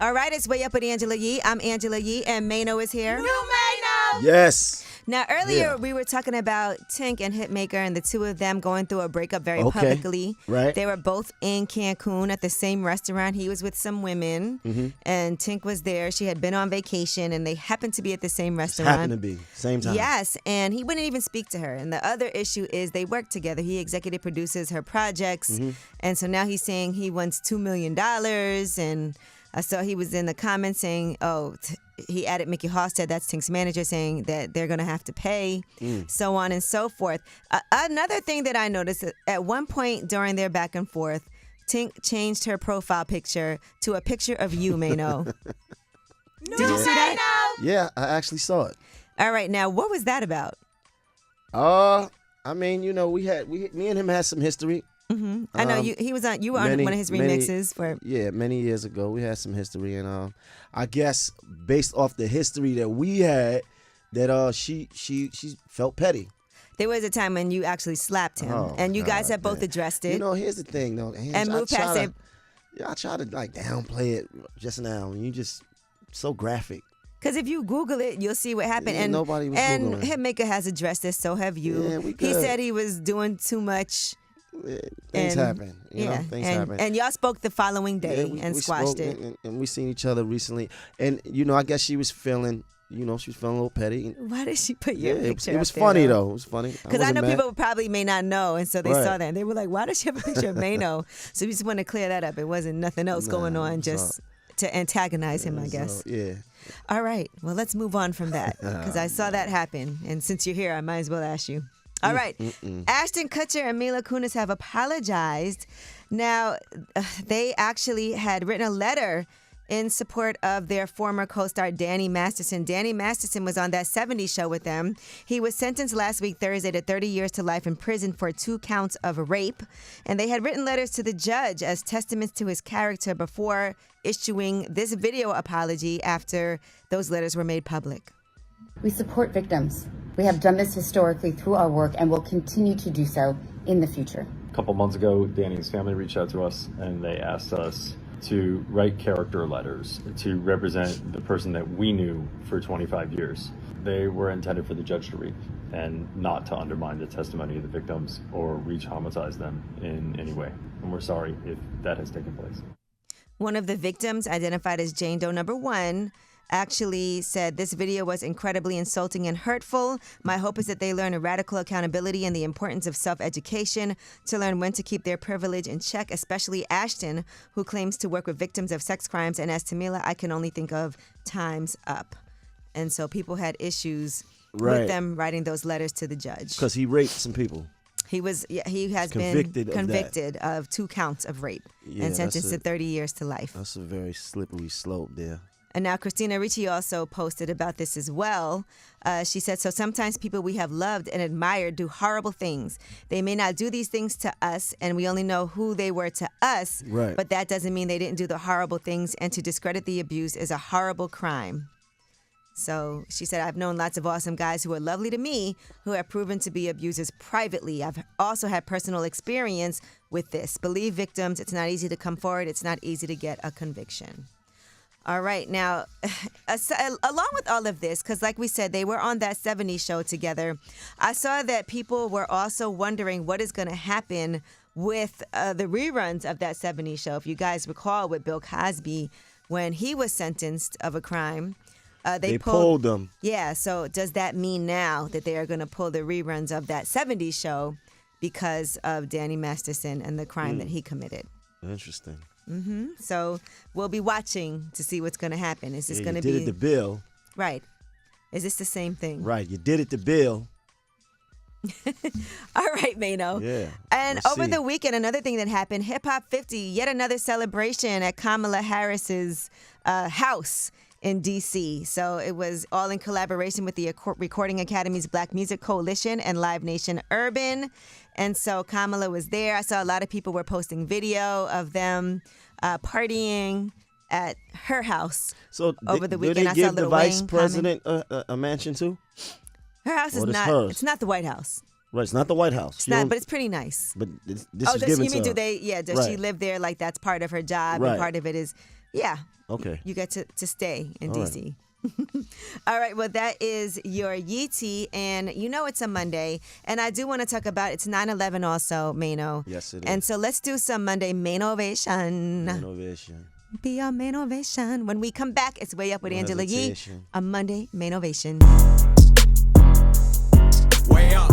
All right, it's Way Up with Angela Yee. I'm Angela Yee, and Mano is here. New Mano! Yes. Now, earlier we were talking about Tink and Hitmaker and the two of them going through a breakup very publicly. Right. They were both in Cancun at the same restaurant. He was with some women, and Tink was there. She had been on vacation, and they happened to be at the same restaurant. Happened to be. Same time. Yes, and he wouldn't even speak to her. And the other issue is they work together. He executive produces her projects, and so now he's saying he wants $2 million, and I saw he was in the comments saying, he added Mickey Halstead, that's Tink's manager, saying that they're going to have to pay, so on and so forth. Another thing that I noticed, at one point during their back and forth, Tink changed her profile picture to a picture of you, Mano. Did you see that? Yeah, I actually saw it. All right, now, what was that about? I mean, you know, me and him had some history. I know you were on one of his remixes for many years ago. We had some history, and I guess based off the history that we had, that she felt petty. There was a time when you actually slapped him, and you guys have both addressed it. You know, here's the thing, though, and moved past it. I try to like downplay it just now, and you just so graphic. Because if you Google it, you'll see what happened. Yeah, and nobody was and Googling. Hitmaker has addressed this, so have you. Yeah, we He good. said he was doing too much. Things happen. You know, things happen. And y'all spoke the following day and we squashed spoke, it. and we seen each other recently. And, you know, I guess she was feeling, a little petty. Why did she put your picture it was up there, funny, though. It was funny. Because I know wasn't mad. people probably may not know, and so they Right. saw that. And they were like, why does she have a picture of Mano? So we just want to clear that up. It wasn't nothing else going on, just to antagonize him, I guess. Yeah. All right. Well, let's move on from that because I saw that happen. And since you're here, I might as well ask you. All right. Ashton Kutcher and Mila Kunis have apologized. Now, they actually had written a letter in support of their former co-star Danny Masterson. Danny Masterson was on that 70s show with them. He was sentenced last week, Thursday, to 30 years to life in prison for 2 counts of rape. And they had written letters to the judge as testaments to his character before issuing this video apology after those letters were made public. We support victims. We have done this historically through our work and will continue to do so in the future. A couple months ago, Danny's family reached out to us and they asked us to write character letters to represent the person that we knew for 25 years. They were intended for the judge to read and not to undermine the testimony of the victims or re-traumatize them in any way. And we're sorry if that has taken place. One of the victims, identified as Jane Doe number 1, actually said, this video was incredibly insulting and hurtful. My hope is that they learn a radical accountability and the importance of self-education to learn when to keep their privilege in check, especially Ashton, who claims to work with victims of sex crimes. And as to Mila, I can only think of time's up. And so people had issues with them writing those letters to the judge. Because he raped some people. He has been convicted of 2 counts of rape and sentenced to 30 years to life. That's a very slippery slope there. And now Christina Ricci also posted about this as well. She said, so sometimes people we have loved and admired do horrible things. They may not do these things to us, and we only know who they were to us, but that doesn't mean they didn't do the horrible things, and to discredit the abuse is a horrible crime. So she said, I've known lots of awesome guys who are lovely to me who have proven to be abusers privately. I've also had personal experience with this. Believe victims. It's not easy to come forward. It's not easy to get a conviction. All right. Now, along with all of this, because like we said, they were on that 70s show together, I saw that people were also wondering what is going to happen with the reruns of that 70s show. If you guys recall with Bill Cosby, when he was sentenced of a crime, they pulled them. Yeah. So does that mean now that they are going to pull the reruns of that 70s show because of Danny Masterson and the crime that he committed? Interesting. So we'll be watching to see what's going to happen. Is this going to be... You did it to Bill. Right. Is this the same thing? Right. You did it to Bill. All right, Mano. Yeah. And over the weekend, another thing that happened, Hip Hop 50, yet another celebration at Kamala Harris's house in D.C. So it was all in collaboration with the Recording Academy's Black Music Coalition and Live Nation Urban. And so Kamala was there. I saw a lot of people were posting video of them partying at her house over the weekend. Do they give the vice president a mansion too? Her house is not. Hers? It's not the White House. Right, it's not the White House. It's not, but it's pretty nice. But this is does given you mean to do they? Yeah, does she live there? Like that's part of her job, and part of it is. Yeah. Okay. You get to stay in All right. D.C. All right, well, that is your Yee Tea, and you know it's a Monday, and I do want to talk about, it's 9/11 also, Mano. Yes, it And is. so let's do some Monday main ovation. Innovation. Be our main ovation. When we come back, it's Way Up with No Angela Yee, hesitation. a Monday main ovation. Way up.